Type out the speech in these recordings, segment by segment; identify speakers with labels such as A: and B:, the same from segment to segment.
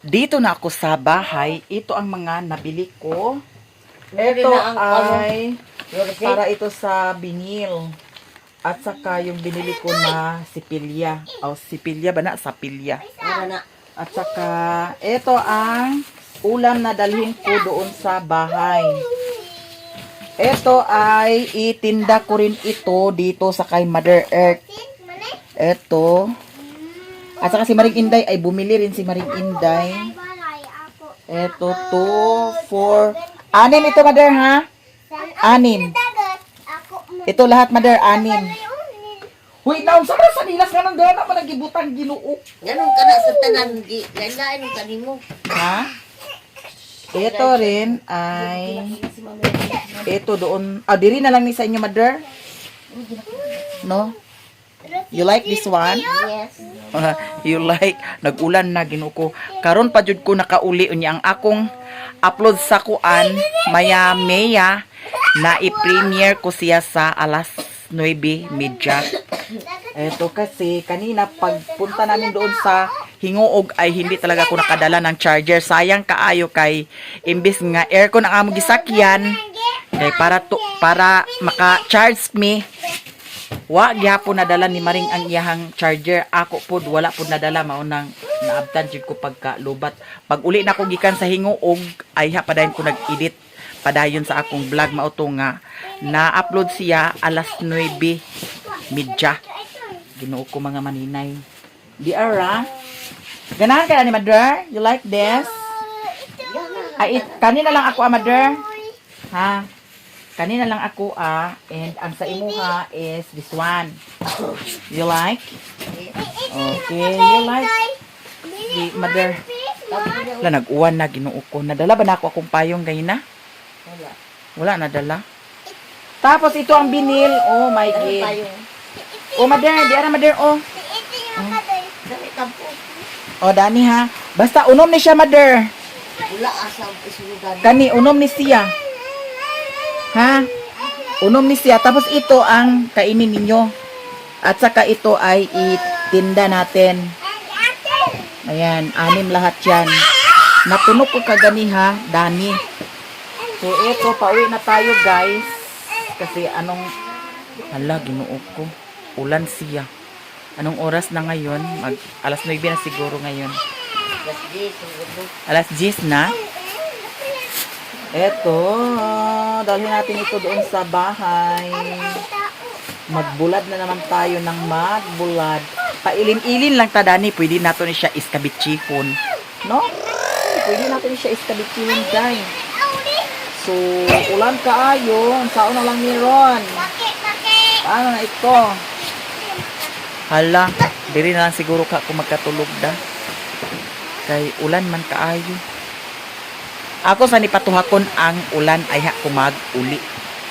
A: Dito na ako sa bahay. Ito ang mga nabili ko. Ito ay para ito sa binil. At saka yung binili ko na sipilya. O, sipilya ba na? Sapilya. At saka ito ang ulam na dalhin ko doon sa bahay. Ito ay itinda ko rin ito dito sa kay Mother Earth. Ito. At saka si Maring Inday ay bumili rin si Maring Inday. Ito, 2, 4. 6 ito, Mother, ha? 6. Ito lahat, Mother, 6. Wait, naon sa mga sanilas nga nang gana pa nagibutang Ginoo.
B: Ganun ka na sa tanan, lain-lain ang kanimo.
A: Ha? Ito rin ay ito doon. Ah, diri na lang ni sa inyo, Mother. No? You like this one?
B: Yes.
A: You like nag-ulan na Ginoo ko. Karon pa jud ko nakauli unya ang akong upload sa kuan maya na i-premiere ko siya sa alas 9:30. Ito kasi kanina pagpunta namin doon sa Hinguog ay hindi talaga ako nakadala ng charger. Sayang kaayo kay imbis nga aircon ang among gisakyan kay para maka-charge me. Wa gyapon nadala ni Maring ang iyahang charger. Ako pod wala pod nadala mao nang naabtan jud ko pagka lubat. Pag uli na ko gikan sa Hinguog ay padayon ko nag-edit padayon sa akong vlog mao to nga na-upload siya alas 9:30. Ginoo ko mga maninay. Di ara. Ganahan ka na ni Mother? You like this? Ay, kanina lang ako Mother. Ha? Kanina lang ako and ang sa imuha is this one. You like? Okay, you like? Di, Mother. Wala, nag-uwan na, Ginoo ko. Nadala ba na ako akong payong gayna?
B: Wala.
A: Wala, nadala. Tapos ito ang binil. Oh my God. Oh, Mother. Di ara, Mother. Oh. Oh, Dani ha. Basta unom ni siya, Mother.
B: Wala asam isudan.
A: Kani, unom ni siya. Ha? Unom ni siya. Tapos ito ang kainin ninyo. At saka ito ay itinda natin. Ayan, 6 lahat yan. Natunog ko kagani ha, Dani. So ito, pauwi na tayo guys. Kasi anong, hala, Ginoo ko. Ulan siya. Anong oras na ngayon? Alas 9 na siguro ngayon. Alas 10 na. Eto, dalhin natin ito doon sa bahay. Magbulad na naman tayo ng magbulad. Pailin-ilin lang ta, Dani. Pwede natin siya iskabitsihon. No? Pwede natin siya iskabitsihon, guys. So, ulan kaayo. Saan na lang ni Ron? Paano na ito? Hala, diri na lang siguro ka kung magkatulog da. Kay ulan man kaayo. Ako sa nipatuhakon ang ulan ay kumag-uli.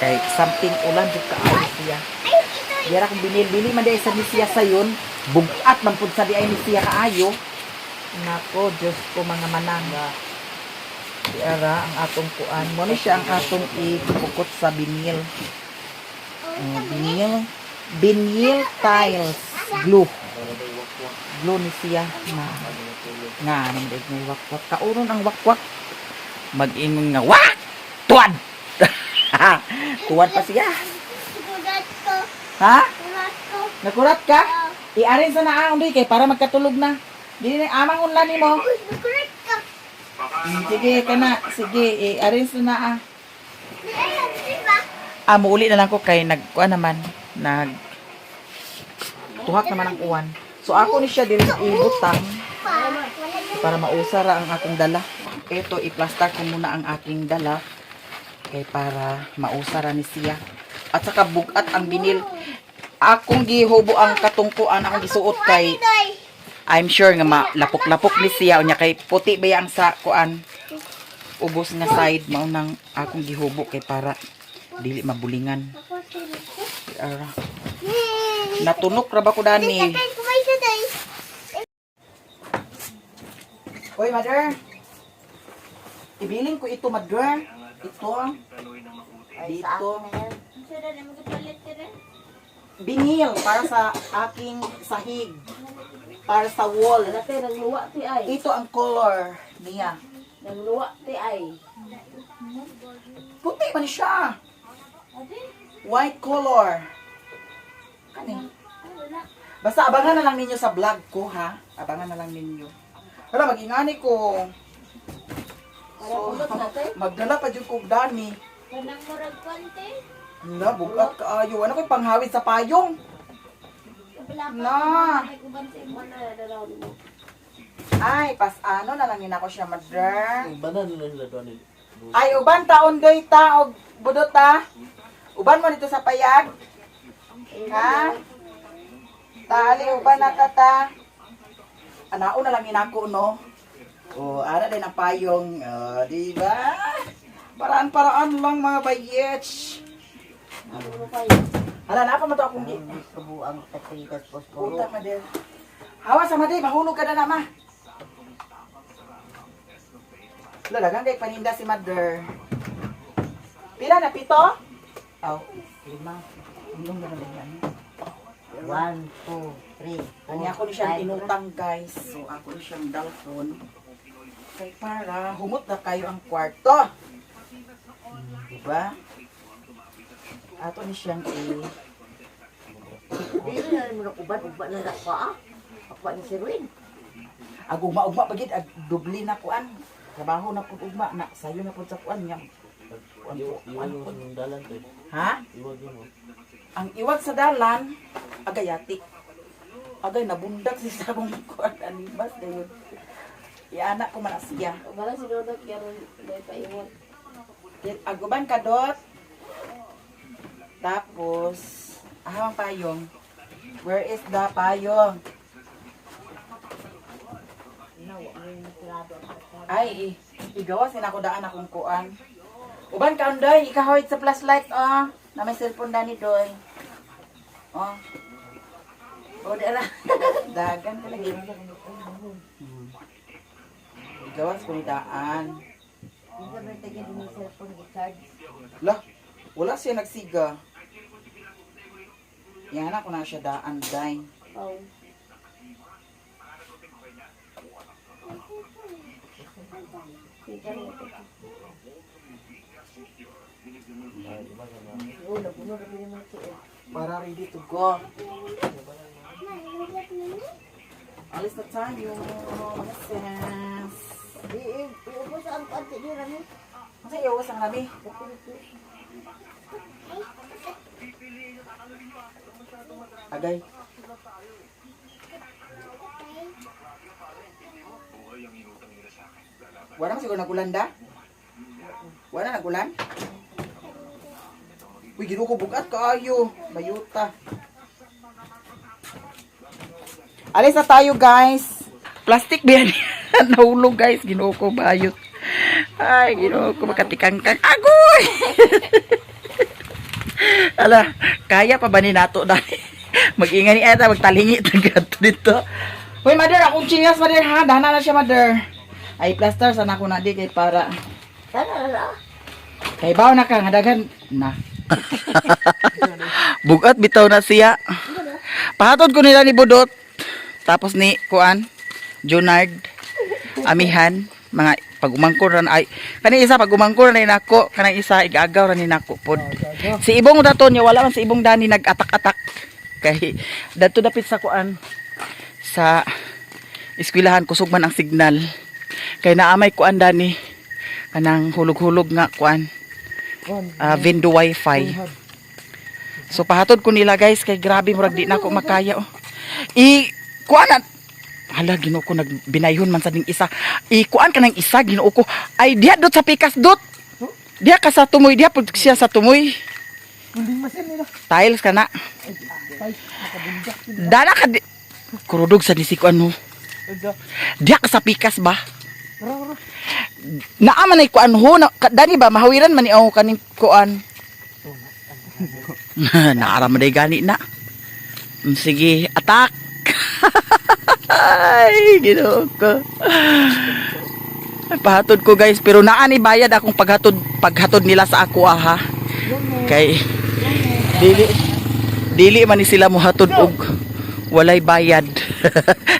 A: Kay something ulan jud kaayo siya. Dira kung binili man day sa siya sayon, bugat man pud sa di ay ni siya kaayo. Nako, Diyos ko mga mananga. Dira ang atong kuan. Mo ni siya ang atong ipukot sa binil. Binil tiles. Glue ni siya nga nang deg may wakwak kauron ang wakwak mag-ingon nga wak tuwad. Tuwad pa siya ha nakurat ka i-arin sa naa undoy kay para magkatulog na dili na amang unlan nimo sige kana sige i-arin sa naa muuli na lang ko kay nagkuan naman tuhak naman ang uwan. So ako ni siya din ibutang para mausara ang aking dala. Ito i-plaster ko muna ang aking dala kay para mausara ni siya. At saka bugat ang binil. Akong gihubo ang katungkuan akong gisuot kay I'm sure nga malapok-lapok ni siya unya kay puti ba ang sa kuan ubos nga side mao nang akong gihubo kay para dili mabulingan. Natunok ra ba ko Dani? Oy, Mother. Ibilin ko ito, Mother. Ito. Dito. Binil para sa aking sahig. para sa wall.
B: Dati nagluwa ti ay.
A: Ito ang color niya.
B: Nagluwa ti ay.
A: Puti man siya. White color. Kani. Basta abangan na lang ninyo sa vlog ko, ha? Abangan na lang ninyo. Wala, mag-ingani ko. So, magdala pa dyan kong dani.
C: Kanang murag konti.
A: Hala, bugat kaayo. Ano ko'y panghawid sa payong? Na. Ay, ano na lang ako siya, mother.
D: Banan nila nila doon.
A: Ay, uban taon doy ta, og budot ta. Uban mo dito sa payag. Ha? Tali, uban na ta. Anao na lang inako, no? O, ana din ang payong. O, diba? Paraan-paraan lang, mga bayets. Hala, napa mo to akong di.
B: Kabuang tatritas posporo.
A: Puta, madel. Hawa sa madel, mahulog ka na na, ma. Lalagang kay paninda si mother. Pila na, pito? Aw, 5. Ilong na naman.
B: 1, 2, 3,
A: Kanya ako ni siyang inutang, guys. So, ako ni siyang dalpon. Kay para humot na kayo ang kwarto. Diba? Ato ni siyang
B: Dili na mo uban na dakwa. Akwa ni Sirwin.
A: ugma pagid ag dubli na kuan. Trabaho na pud ugma na sayo na pud sa kuan nga.
D: Iwan yung dalan to.
A: Ha?
D: Iwag yun mo.
A: Ang iwag sa dalan agayati. Agay nabundak sa akong kuan anibas dayon. Iana ko man siya.
C: Wala si Dodot karon dai pa iwan.
A: Aguban kadot. Tapos ang payong. Where is the payong? Ay, igawas na ako daan akong kuan. Uban ka undoy, ikahawid sa flashlight oh. Na may cellphone dani doy. Oh. O dara. Dagan ka lagi. Igawas ko ni daan.
B: Hindi ka ba tagin din yung cellphone i-charge?
A: Lah, wala siya nagsiga. Yan ako na siya daan, day.
C: Oh.
B: Oo, napuno na rin yung tiil.
A: Para ready to go. Alis na tayo. Mga sis.
B: Iubos ang konti ni Rami.
A: Kasi iwas ang kami. Agay. Wala mo siguro nagulan da? Wala nagulan? Uy, gino ko bugat kaayo. Bayuta. Alis na tayo, guys. Plastic ba yan? Nahulog, guys. Gino ko bayot. Ay, gino ko makatikangkang. Agoy! Ala, kaya pa ba ni nato dali? Mag-ingani ata, magtalingi tagad dito. Uy, mother, akong chinyas, mother, ha? Dana na siya, mother. Ay, plaster, sana ko na di kay para.
B: Sana na.
A: Kay baw na ka, hadagan na. Bugat bitaw na siya. Pahatod ko nila ni Budot. Tapos ni Kuan, Junard, Amihan, mga pag-umangkor ran ay kanang isa pag-umangkor na nako, kanang isa igagaw ra ni nako pod. Si Ibong daton niya wala man si Ibong Dani nag-atak-atak kay dadto dapit sa Kuan sa eskwelahan kusog man ang signal. Kay naamay Kuan Dani kanang hulog-hulog nga Kuan. Vindo wifi. So pahatod ko nila guys kay grabe murag di nako makaya oh. Kuan hala Ginoo ko nagbinayhon man sa ding isa. Kuan ka ng isa Ginoo ko. Ay diha dot sa pikas dot. Diha ka sa tumoy diha pud siya sa tumoy. Tiles ka na. Dala ka di. Kurudog sa nisik ano. Diha ka sa pikas ba? Naaman ay kuan ho dani ba mahawiran man ni ako kaning kuan. Naara man day gani na. Sige, attack. Ay, Ginoo ko. Pahatod ko guys, pero naani bayad akong paghatod nila sa ako ha. Kay dili man ni sila mohatod og walay bayad.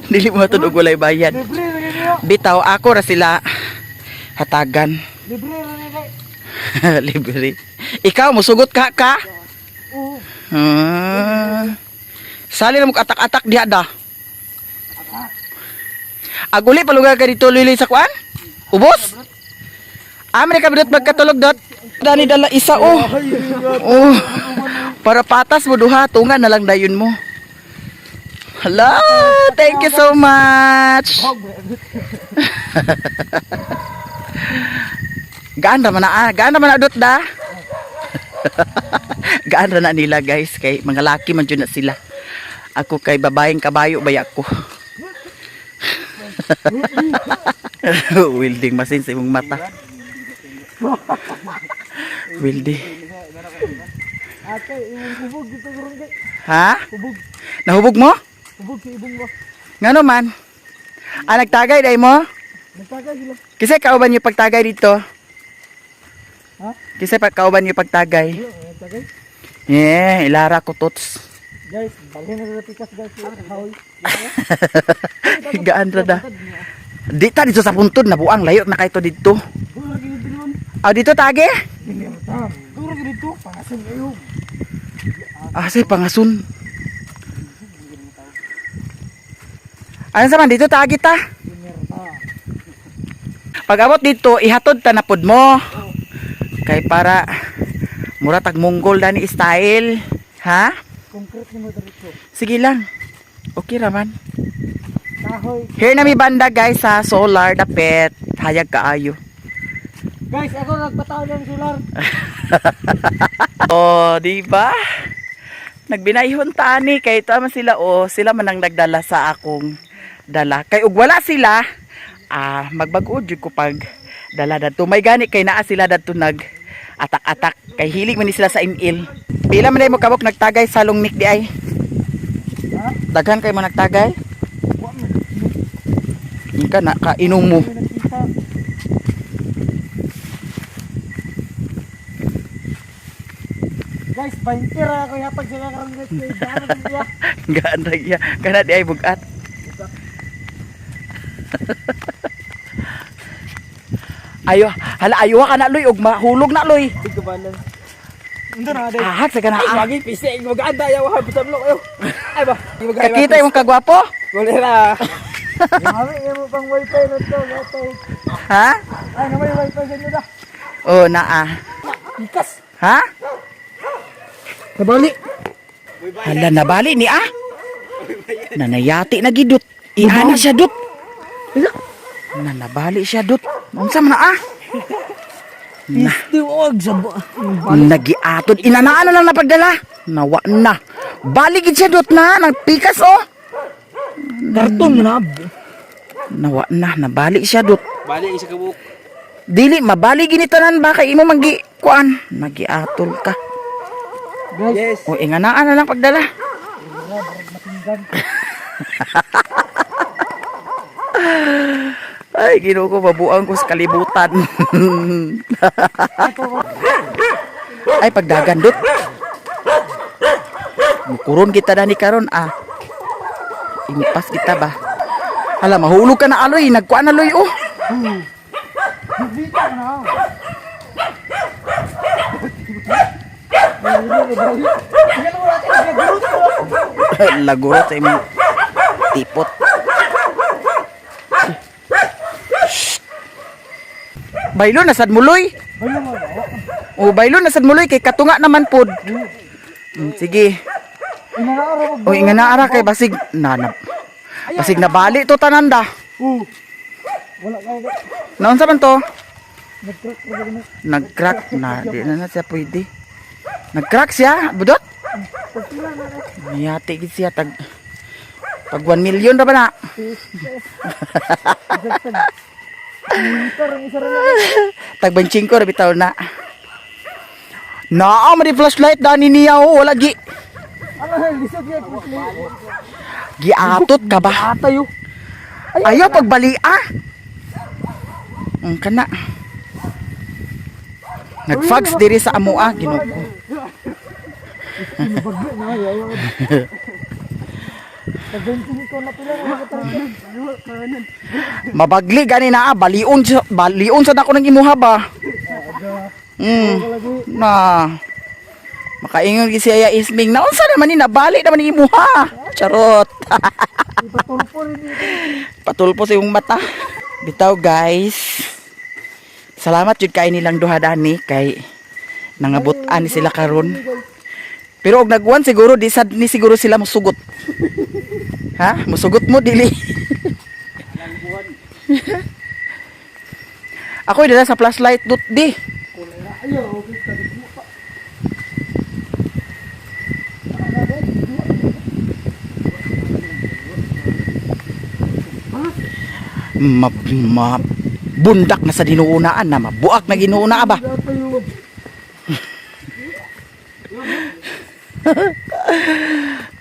A: Dili mo tud og walay bayad. Bitaw ako ra sila hatagan. Libre. Ikaw musugot ka ka? Sali na mo atak-atak diha da. Aguli paluga ka dito lili sa kuan? Ubos? Amri ka bidot magkatulog dot. Dani dala isa oh. Oh. Para patas mo duha, tunga na lang dayon mo. Hello, thank you so much. Gaan ra man na dot da. Gaan ra na nila guys kay mga laki man jud na sila. Ako kay babaeng kabayo bay ako. Welding machine sa imong mata. Welding. Ha? Nahubog mo?
E: Hubog si ibong mo.
A: Ngano man? Nagtagay day mo?
E: Nagtagay sila.
A: Kasi kauban yung pagtagay dito.
E: Ha?
A: Kasi kauban yung pagtagay.
E: Nagtagay.
A: Yeah, ilara ko tots.
E: Guys, bali na sa pikas guys. Hawi.
A: Gaan ra da. Dita dito sa puntod na buang layo na kay to dito.
E: Duro gid dito.
A: Dito tage?
E: Duro gid dito. Pangasin kayo.
A: Say pangasun. Ano sa man dito tage ta? Pag abot dito ihatod ta na pud mo. Kay para mura tag Mongol dani style, ha?
E: Concrete mo dito.
A: Sige lang. Okay raman.
E: Kahoy.
A: Here na mi banda guys sa solar dapet. Hayag kaayo.
E: Guys, ako nagpataw ng solar.
A: Oh, di ba? Nagbinayhon tani kay tama sila sila man ang nagdala sa akong dala. Kay ug wala sila, magbag-od jud ko pag dala dadto. May gani kay naa sila dadto nag atak-atak kay hilig man ni sila sa inil. Pila man day mo kabok nagtagay sa lungnik di ay? Daghan kay mo nagtagay? Ika na kainom mo.
E: Guys, 20 ra ako yapag sila karon guys.
A: Gaan ra iya. Kana di ay bugat. Ayo ka na loy og mahulog na loy.
E: Tigabalan. Ando na day.
A: Ahak sa kana.
E: Lagi pisig maganda yaw ha bisan lo kayo. Ay ba.
A: Kakita yung kagwapo?
E: Golera. Mami, mo pang wifi na to, gato.
A: Ha?
E: Ay, na may wifi dyan nila.
A: Oh, naa.
E: Ikas.
A: Ha?
E: Nabali.
A: Hala, nabali ni Nanayati na gidot. Ihana siya dot. Nabali siya dot. Unsa man na?
E: Istiwag sabo.
A: Nagiatod. Inanaan na lang napagdala. Nawa na. Baligid siya dot na. Nagpikas oh.
E: Karton na.
A: Nawa na. Nabali siya dot.
D: Balik isa kabuk.
A: Dili, mabali ginitanan ba kay imo manggi kuan. Nagiatol ka.
E: Yes.
A: O inganaan na lang pagdala. Ay, Ginoo ko, babuang ko sa kalibutan. Ay, pagdagan dot. Mukuron kita na ni karon Impas kita ba? Hala, mahulog ka na aloy. Nagkuan na aloy oh.
E: Bita na.
A: Lagurot sa imong tipot. Baylo nasad muloy. O baylo nasad muloy kay katunga naman pod. Sige. O inga na ara kay basig basig nabali to tananda.
E: Wala kay.
A: Naunsa man to? Nag-crack na. Di na siya pwede. Nag-crack siya, budot? Mayati gid siya pag 1 million ra ba na? Tag 25 ra bitaw na. Naa man di flashlight dani niya wala gi.
E: Ano lisod ya ko.
A: Giatot ka ba?
E: Atayo.
A: Ayaw pagbalia. Kana. Nag-fax diri sa amoa Ginoo ko.
E: Nag-20 ko na pila na katarang. Kanan.
A: Mabagli gani na balion sa nako nang imuha ba. Na makaingon gi siya Isming na unsa naman ni nabali naman ni imuha. Charot.
E: Ipatulpo rin dito.
A: Patulpo sa imong mata. Bitaw guys. Salamat jud kay nilang duha dani kay nangabutan ni sila karon. Pero og nagwan siguro di sad ni siguro sila mosugot. Ha? Mosugot mo dili. Ako dala sa flashlight dot di.
E: Ayaw, okay, tabi mo pa.
A: Bundak na sa dinuunaan na mabuak na ginuuna ba.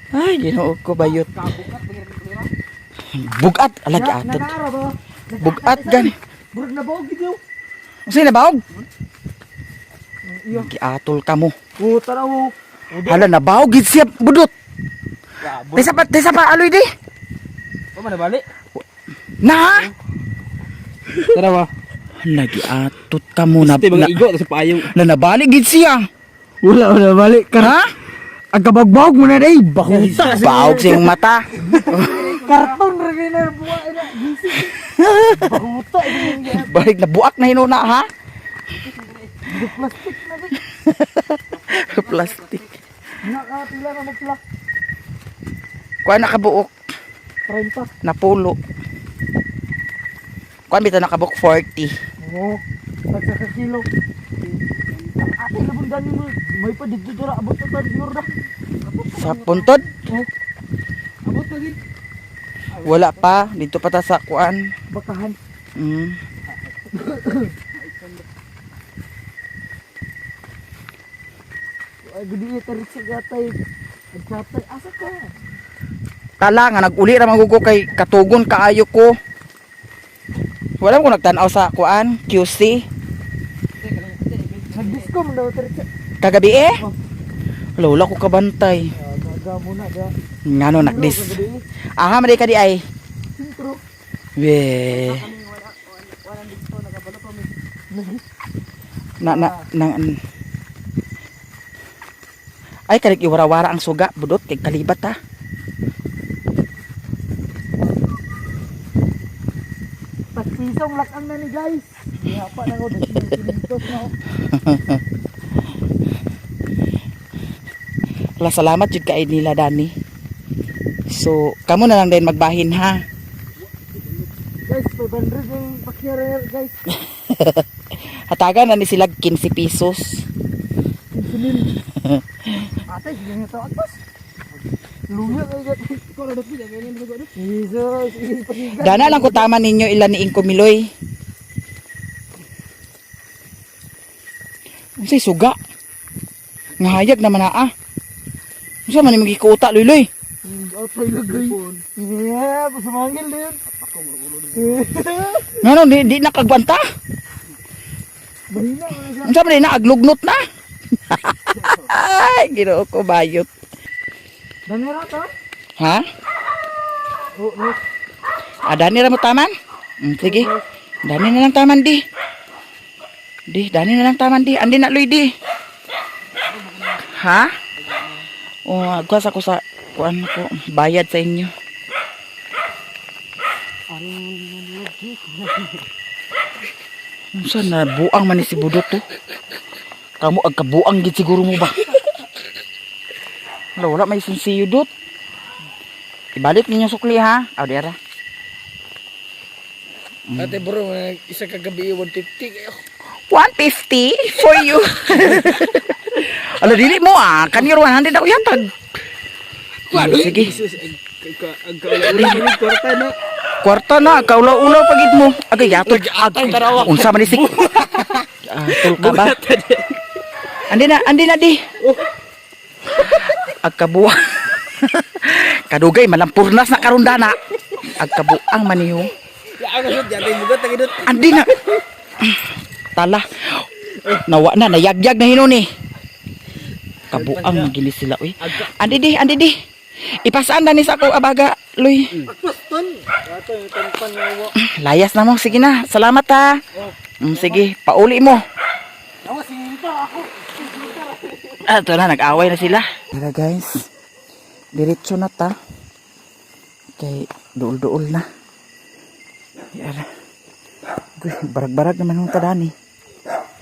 A: Ay, Ginoo ko bayot. Bugat alagi atot. Bugat gani.
E: Burag na baog gid yo.
A: Unsay nabaog? Giatol ka mo.
E: Puta na mo.
A: Hala nabaog gid siya budot. Tesa pa aloy di.
E: O man balik.
A: Na.
E: Tara ba.
A: Nagiatot ka mo na.
E: igo sa payong.
A: Na nabalik gid siya.
E: Wala balik ka.
A: Ha?
E: Ang kabagbawag mo na day. Bakuta.
A: Baog sa iyong mata.
E: Karton ra kay na buwa na. Gising. Bakuta.
A: Balik na buak na hinuna ha.
E: Plastic na ba?
A: Plastic.
E: Nakatila na magplak.
A: Kuha nakabuok
E: 30.
A: na pulo. Kuha bitaw nakabuok 40.
E: Oo. Tagsa ka kilo. Ate labundan mo. May pa dito dira abot ta diyor da.
A: Sa puntod?
E: Abot lagi.
A: Wala pa. Dito pa ta sa kuan.
E: Bakahan.
A: Mm.
E: Ay gudi tarik sa gatay. At gatay asa ka?
A: Tala nga naguli ra magugo kay katugon kaayo ko. Wala ko nagtan-aw sa kuan QC
E: Nag-disco mo daw tarik sa.
A: kagabi eh. Wala ko kabantay.
E: Gaga mo na ga.
A: Ngano nagdis. Aha man ka di ay.
E: Intro.
A: We. Na ay kalig iwara-wara ang suga budot kay kalibat ha.
E: Pagsisong lakang na ni guys. Kaya pa na ko dito na.
A: Wala salamat jud kay nila Dani. So kamo na lang din magbahin ha.
E: Guys, 500 yung pakyara guys.
A: Hatagan na ni sila 15 pesos.
E: Ate, sige nga tawag pas. Luya kay gat. Ko ra dapit ang ganyan ko. Jesus, pasigan.
A: Dana lang ko tama ninyo ilan ni Inko Miloy. Unsay suga? Ngahayag naman na ah. Unsa man ni magikuta luloy?
E: Atay lagay. Yeah, pasamangil din.
A: Ngano di nakagbanta?
E: Bahina mo na siya.
A: Unsa man ni naaglugnot na? Ay, Ginoo ko bayot.
E: Danera to?
A: Ha?
E: Oo.
A: Dani ra mo taman? Sige. Dani na lang taman di. Dani na lang taman di. Andi na luy di. Ha? O, agwas ako sa kuan ko bayad sa inyo. Unsa na buang man ni si Budot to? Kamu agkabuang gid siguro mo ba? Wala may sinsiyo dot. Ibalik ninyo sukli ha. Aw dira.
E: Ate bro, isa kagabi 150 kayo.
A: 150 for you. Ala dili mo ah, kanir 100 ako yatag. Sige.
E: Agkaulaw kwarta na.
A: Kwarta na, kaulaw-ulaw pagid mo. Agay yatag. Unsa man ni sik. Tul ka ba? Andi na di. Agkabuang. Kadugay malampurnas na karon dana. Agkabuang maniho.
E: Ako sud yatay bugat tagidot.
A: Andi na. Tala. Nawa na, nayagyag na hinuni. Kabuang magili sila, uy. Andi di. Ipasaan na ni sa ako abaga, Luy.
E: Akos ton. Ato yung tampan nga wa.
A: Layas na mo. Sige na. Salamat ha. Sige, pauli mo.
E: Ako sinta ako.
A: Ito na, nag-away na sila. Tara guys. Diretso na ta. Kay duol-duol na. Tara. Uy, barag-barag naman yung tadani.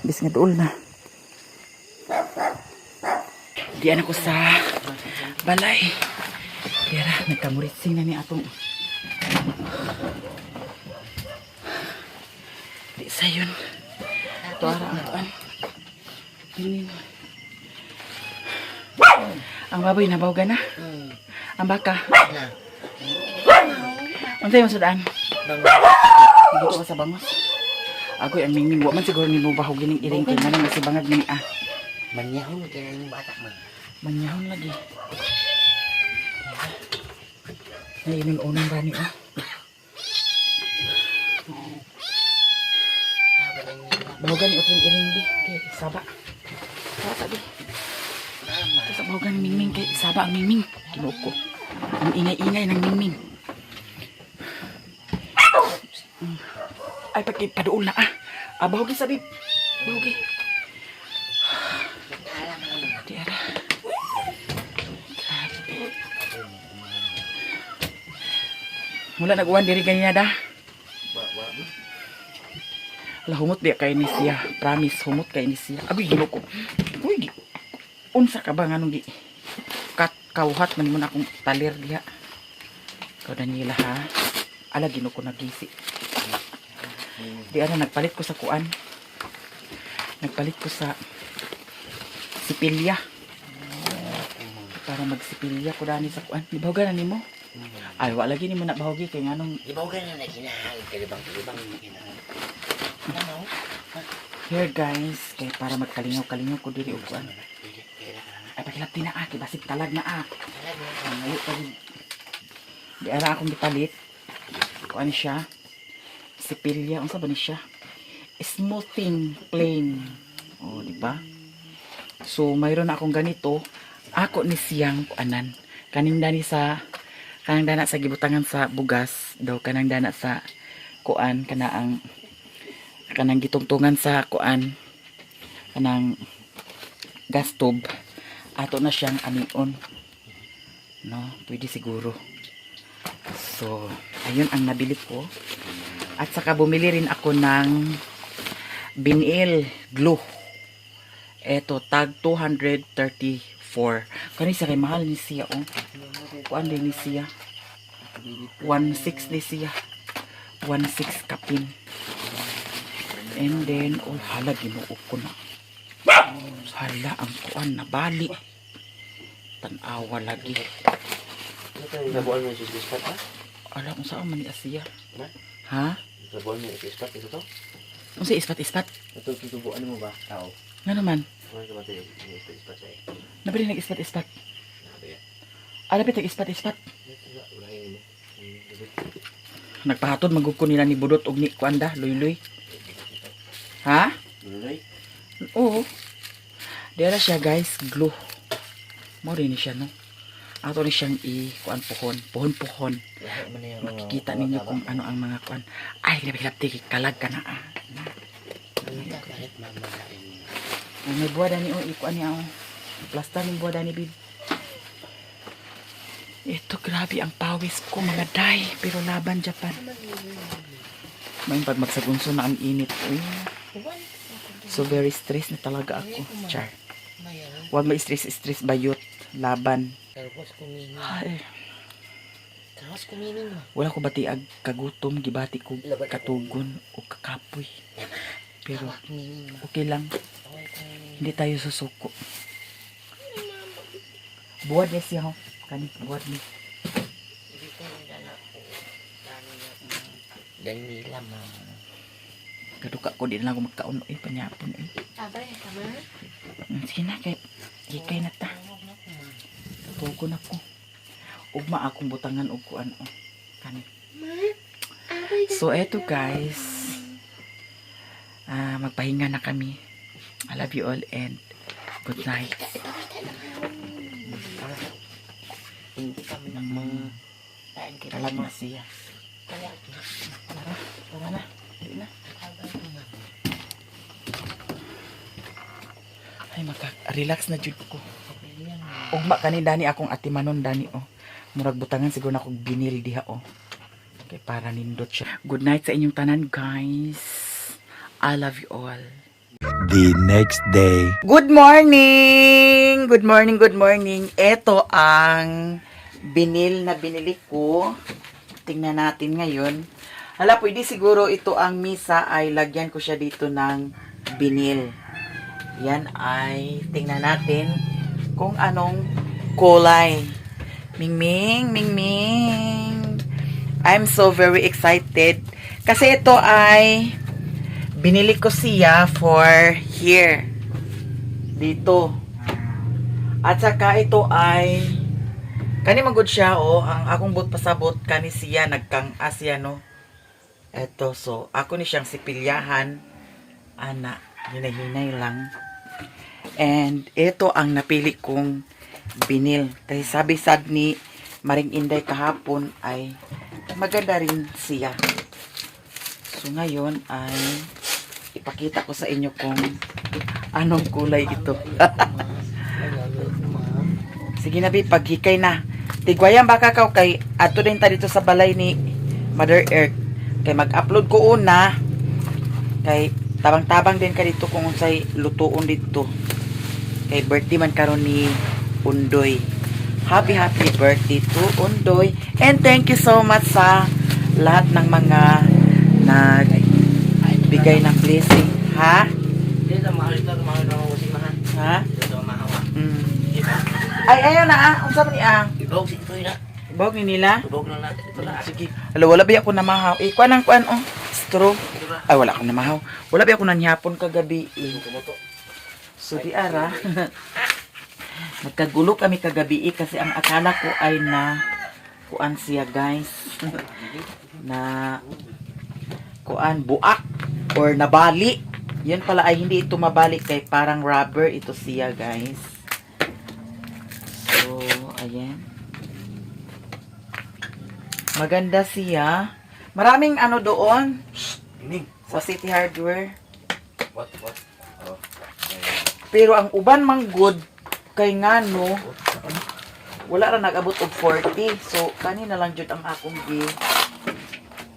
A: Bis nga duol na. Diyan ako sa balay. Tara, nagkamuritsing na ni atong. Di sayon. Ito ara ang kuan. Piling. Ang baboy nabawagan na. Ang baka. Ang tayo masudaan. Dito ka sa bangos. Agoy ang mingming. Wa man siguro ni mo bahog gining iring kina nang si bangag ni
B: Manyahon kaya yung bata man.
A: Manyahon lagi. Ay, yung unang gani ah. Bahugan ni utong iring di. Kay saba. Saba tabi. Sa bahugan ni mingming kay saba ang mingming. Kinuok ko. Ang ingay-ingay ng mingming. Ay, paduol na ah. Bahugi sabi. Bahugi. Tiara. Grabe. Mula nag-uwan diri kanina da. Lah humot dia kay ni siya. Promise humot kay ni siya. Abi ginoo ko. Uy. Unsa ka ba nganong gi kauhat man mo na akong talir diha. Kau Daniela ha. Ala ginoo ko nagisi. Di ana nagpalit ko sa kuan. Nagpalit ko sa sipilya. Para magsipilya ko dani sa kuan. Di bahugan na nimo? Ay, wala lagi nimo na bahugi kay nganong
B: Ibawagan na kinahal. Kalibang kinahal.
A: here guys, kay para magkalingaw-kalingaw ko diri og kuan. Ay pakilapti na kay basig talag na Ngayon pa rin. Di ara akong gipalit. Kuan siya. Sipilya, unsa ba ni siya? Smoothing plain. Oh, di ba? So, mayroon akong ganito. Ako ni siyang kuanan. Kaning dani sa kanang dana sa gibutangan sa bugas, daw kanang dana sa kuan kanang gitungtungan sa kuan kanang gas tube. Ato na siyang amion. No, pwede siguro. So, ayun ang nabili ko. At saka bumili rin ako ng Binil glue. Eto, tag 234. Kanisa kay mahal ni siya, oh. Kuan din ni siya. 1.6 ni siya. 1.6 kapin. And then, oh, hala, ginuok ko na. Hala, ang kuan na bali. Tanawa lagi.
D: Nabuan mo yung sispat ha?
A: Ala, kung saan man ni Asiya.
D: Na?
A: Ha?
D: Nabuan mo yung sispat ito to?
A: Kung sa ispat-ispat.
D: Ito tutubuan mo ba? Tao.
A: Nga naman.
D: Ano ka ba ito yung ispat sa'yo?
A: Nabili nag-ispat-ispat.
D: Nakabaya.
A: Alapit nag-ispat-ispat.
D: Wala yun mo.
A: Nagpahatod magugko nila ni Budot og ni Kuanda, Luy-Luy. Ha?
D: Luloy?
A: Oo. Dera siya guys, glue. Mo rin siya no. Ato ni siyang kuan pohon. Makikita ninyo kung ano ang mga kuan. Ay, hilap-hilap kalag ka na ah. May buwada ni ikuan niya oh. Plasta ng buwada ni Bib. Ito grabe ang pawis ko mga day. Pero laban Japan. May pag magsagunso na ang init. Uy. So very stress na talaga ako. Char. Huwag ma-stress bayot. Laban. Ay. Wala ko batiag kagutom. Gibati ko katugon o kakapoy. Pero okay lang. Hindi tayo susuko. Buwad niya siya ho. Kani, buwad niya.
B: Danila mama.
A: Kaduka ko din lang ako magkaon. Panyapon
C: Abay, tama.
A: Sige na, kay na ta. Tugo na ko. Ugma akong butangan og kuan o. Kani. So, eto guys. Magpahinga na kami. I love you all and good night.
D: Hindi kami na mga... Dahil kita
A: Talag na siya.
D: Kaya,
A: Tara na. Dili na. Ay, relax na jud ko. Ugma kani dani akong atimanon dani oh. Murag butangan siguro na kog binil diha oh. Okay, para nindot siya. Good night sa inyong tanan, guys. I love you all.
F: The next day.
A: Good morning! Good morning, good morning. Ito ang binil na binili ko. Tingnan natin ngayon. Hala, pwede siguro ito ang misa ay lagyan ko siya dito ng binil. Yan ay tingnan natin kung anong kulay. Mingming, Mingming. I'm so very excited. Kasi ito ay binili ko siya for here. Dito. At saka ito ay kani magud siya oh. Ang akong but pasabot kani siya nagkang asya no. Ito so ako ni siyang sipilyahan. Ana, hinay-hinay lang. And ito ang napili kong binil. Kasi sabi sad ni Maring Inday kahapon ay maganda rin siya. So ngayon ay ipakita ko sa inyo kung anong kulay ito. Sige na, Bi, paghikay na. Tigwayan baka ka kay ato din ta dito sa balay ni Mother Earth. Kay mag-upload ko una. Kay tabang-tabang din ka dito kung unsay lutuon dito. Kay birthday man karon ni Undoy. Happy birthday to Undoy. And thank you so much sa lahat ng mga nagbigay ng blessing. Ha?
D: Dito, mahal ito. Mahal na ako si Mahan.
A: Ha?
D: Dito, mahawa.
A: Ay, ayaw na ah. Unsa man ni ah?
D: Ibog, ito yun na.
A: Ibog ni nila?
D: Ibog na natin. Ito na.
A: Sige. Hala, wala ba ako namahaw? Kuan ang kuan oh. Straw. Ay, wala akong namahaw. Wala ba ako nangyapon kagabi eh. So, di ara. Nagkagulo kami kagabi kasi ang akala ko ay na kuan siya, guys. Na kuan, buak or nabali. Yan pala ay hindi ito mabalik kay parang rubber ito siya, guys. So, ayan. Maganda siya. Maraming ano doon sa City Hardware.
D: What? Oh.
A: Pero ang uban mang good kay ngano wala ra nag-abot og 40. So kanina lang jud ang akong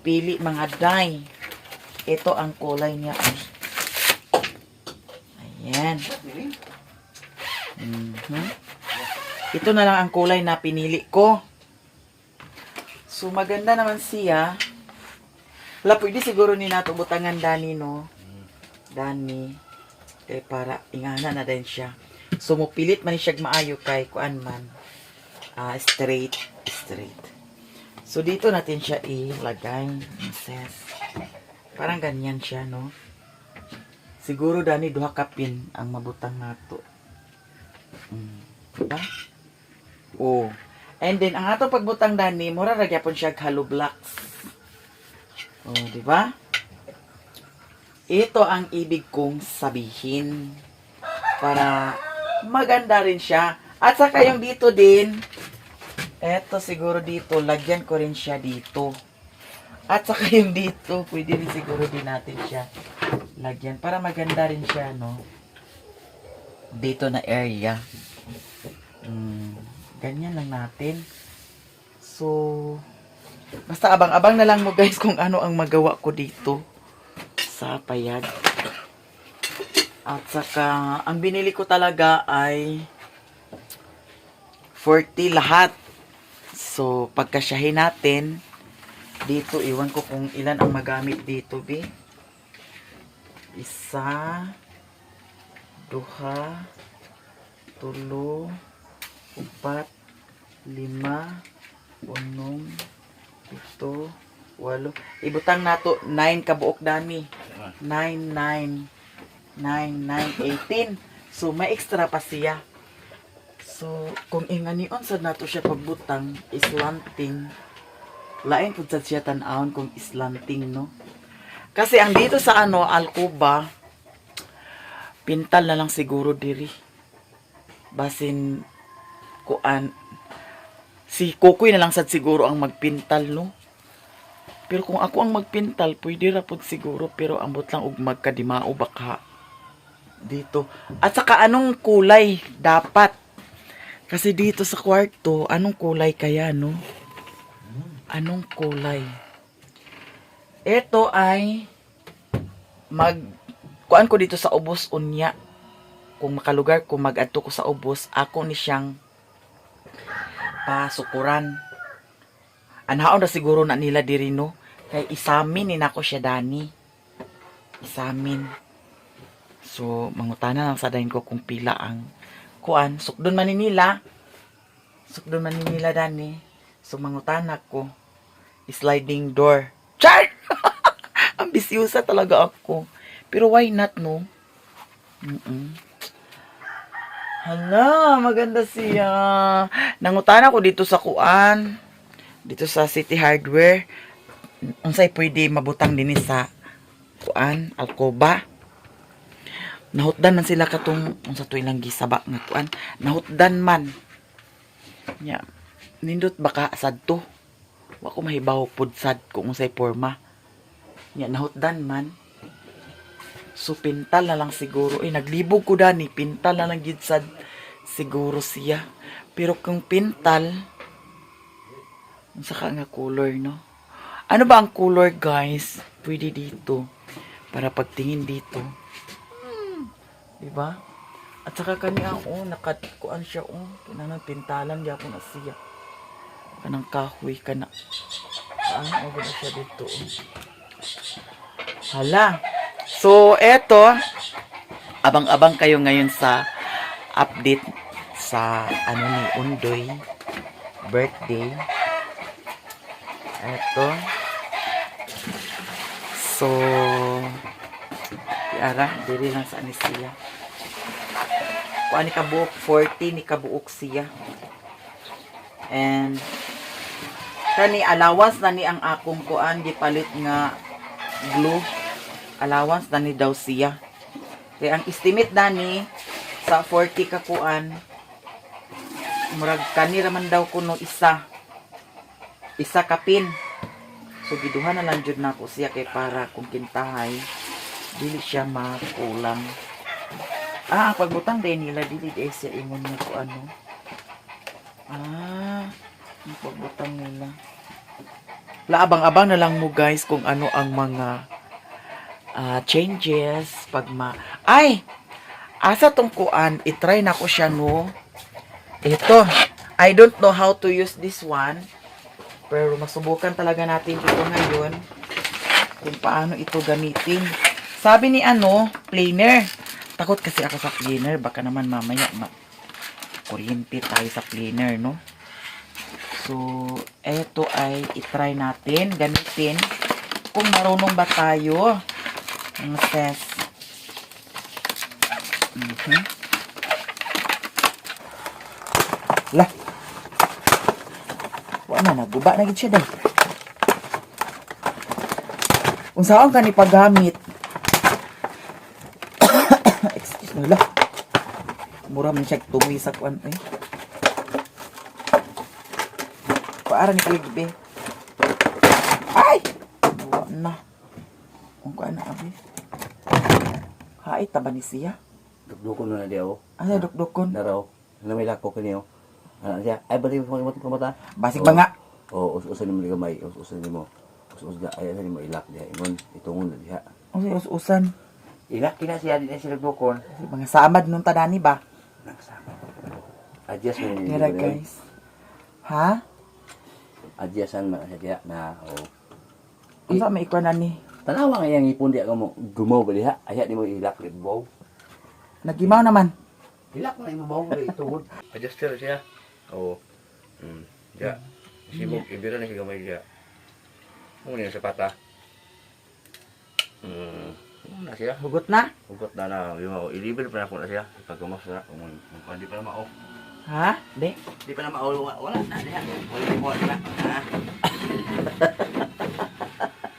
A: pili mga dye. Ito ang kulay niya. Ayan. Ito na lang ang kulay na pinili ko. So maganda naman siya. Wala pwede siguro ni nato butangan Dani no. Dani. Kay para ingana na din siya. So mupilit man siya maayo kay kuan man. Straight. So dito natin siya ilagay. Sis. Parang ganyan siya no. Siguro Dani duha ka pin ang mabutang nato. Diba? Oh. And then ang ato pagbutang Dani, mura ra gyapon siya hollow blocks. Oh, di ba? Ito ang ibig kong sabihin para maganda rin siya. At saka yung dito din, eto siguro dito, lagyan ko rin siya dito. At saka yung dito, pwede rin siguro din natin siya lagyan para maganda rin siya, no? Dito na area. Ganyan lang natin. So, basta abang-abang na lang mo guys kung ano ang magawa ko dito sa payag. At saka, ang binili ko talaga ay 40 lahat. So, pagkasyahin natin, dito, iwan ko kung ilan ang magamit dito, be. 1, 2, 3, 4, 5, 6, 7, 8. Ibutang nato 9 kabuok Dani. 9, 18. So, may extra pa siya. So, kung inganion sad nato siya pagbutang, islanting. Lain pud sad siya tan-awon kung islanting, no? Kasi ang dito sa alcoba, pintal na lang siguro diri. Basin kuan Si Kukoy na lang sad siguro ang magpintal, no? Pero kung ako ang magpintal, pwede ra pud siguro. Pero ambot lang og magkadimao baka dito. At saka anong kulay dapat? Kasi dito sa kwarto, anong kulay kaya, no? Anong kulay? Ito ay kuan ko dito sa ubos unya. Kung makalugar ko mag-adto ko sa ubos, ako ni siyang pasukuran. Anhaon na siguro na nila diri, no? Kay isamin ni nako siya dani. Isamin. So, mangutana lang sa dahin ko kung pila ang kuan. Sukdon man ni nila. Sukdon man ni nila dani. So, mangutana ko. Sliding door. Char! Ambisyosa talaga ako. Pero why not, no? Hala, maganda siya. Nangutana ko dito sa kuan. Dito sa City Hardware. Unsay pwede mabutang din sa kuan, alcoba. Nahutdan man sila katong unsa to ilang gisaba nga kuan. Nahutdan man. Nya, nindot baka sadto. Wa ko mahibaw pud sad kung unsay porma. Nya, nahutdan man. So, pintal na lang siguro. Naglibog ko dani. Pintal na lang gid sad siguro siya. Pero kung pintal, unsa ka nga color, no? Ano ba ang color, guys? Pwede dito. Para pagtingin dito. Diba? At saka kanya, nakatkuan siya, kinanang pintalan, di ako na siya. Kanang kahoy ka na. Paano ako na siya dito, Hala. So, eto. Abang-abang kayo ngayon sa update sa, ni Undoy. Birthday. Eto. So, Ara, diri lang sa ani siya. Kung ani kabuok, 40 ni kabuok siya. And, kani allowance na ni ang akong kuan, gipalit nga glue. Allowance na ni daw siya. Kaya ang estimate na ni, sa 40 ka kuan, murag kani raman daw kuno isa ka pin. So, giduhan na lang jud na ko siya kay para kung kintahay, dili siya makulang. Ang pagbutang din nila, dili di siya ingon niya ko ano. Ang pagbutang nila. Laabang-abang na lang mo guys kung ano ang mga changes pag asa tong kuan, itry na ko siya, no. Ito, I don't know how to use this one. Pero masubukan talaga natin ito ngayon kung paano ito gamitin. Sabi ni planer. Takot kasi ako sa planer. Baka naman mamaya kuryente tayo sa planer, no? So, eto ay itry natin, gamitin. Kung marunong ba tayo. Ang test. Lah. Wala na, guba na gid siya daw. Kung saan ka ni paggamit. Excuse me lah. Mura man siya tumoy sa kuan eh. Paara ni kaligbe. Ay! Buwa na. Kung kuan na abi. Hai taba ni siya.
D: Dukdukon na diya,
A: Ano dukdukon?
D: Naraw. Namilak ko kaniyo. Siya, ay bali mo mata.
A: Basig ba nga?
D: Usan mo gamay, usan mo. Usan ay mo ilak diha. Ingon itungon na diha.
A: Ano usan?
D: Ilak kina siya din sila dukon.
A: Mga samad nung tadani ba?
D: Nagsama. Adjust mo ni
A: Tira guys. Ha?
D: Adjustan man siya na
A: Ano may ikuan na ni?
D: Tanawa nga yang ipon diha mo gumaw ba diha. Aya di mo ilak libaw.
A: Nagimaw naman.
D: Ilak na imabaw ba itungod. Adjuster siya. Ya. Sibuk ibira na siya gamay siya. Muna yung sapata. Na siya.
A: Hugot na?
D: Hugot na yung i-level pa na ako na siya. Pagkumas na kung hindi pa na mao.
A: Ha? Di?
D: Hindi pa na mao. Wala na siya. Wala na.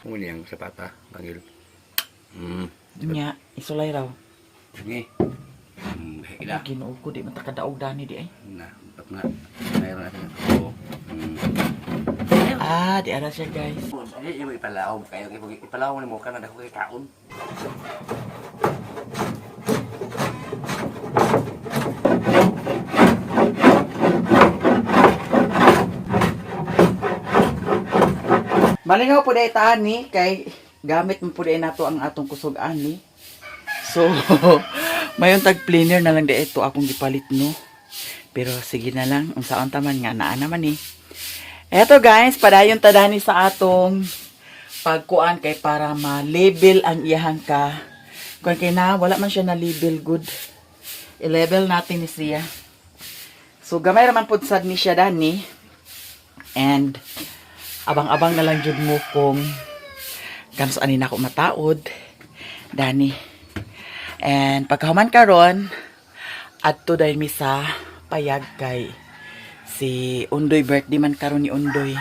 D: Muna yung sapata. Bangil.
A: Nya, isulay raw.
D: Sige. Kita.
A: Ginoo ko di man ta kadaog dani di ay.
D: Nah, na. Mayroon natin.
A: Ah, di ara siya guys.
D: Ay, yung ipalaw kayo, ipalaw mo ka na dako kay kaon.
A: Malingaw po dahil ani kay gamit mo po dahil nato ang atong kusog ani. So, mayon tag planer na lang dahil ito akong gipalit no. Pero sige na lang, unsaon taman nga naa naman eh. Eto guys, padayon tadani sa atong pagkuan kay para ma-label ang iyahang ka. Kung kay na, wala man siya na-label good. I-label natin ni siya. So, gamay raman po sad ni siya dani. And, abang-abang na lang jud mo kung kanus ani na ako mataod. Dani. And, pagkahuman karon adto dahil mi sa payag kay si Undoy, birthday man karon ni Undoy.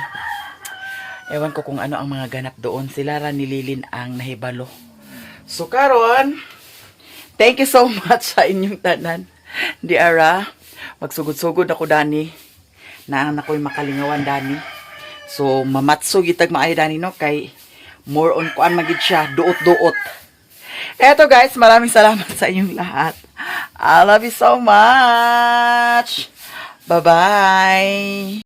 A: Ewan ko kung ano ang mga ganap doon. Sila ra ni Lilin ang nahibalo. So karon, thank you so much sa inyong tanan. Di ara, magsugod-sugod ako dani. Na ako'y makalingawan dani. So mamatsog itag maayo dani no kay more on kuan magid siya, duot-duot. Eto guys, maraming salamat sa inyong lahat. I love you so much. Bye-bye.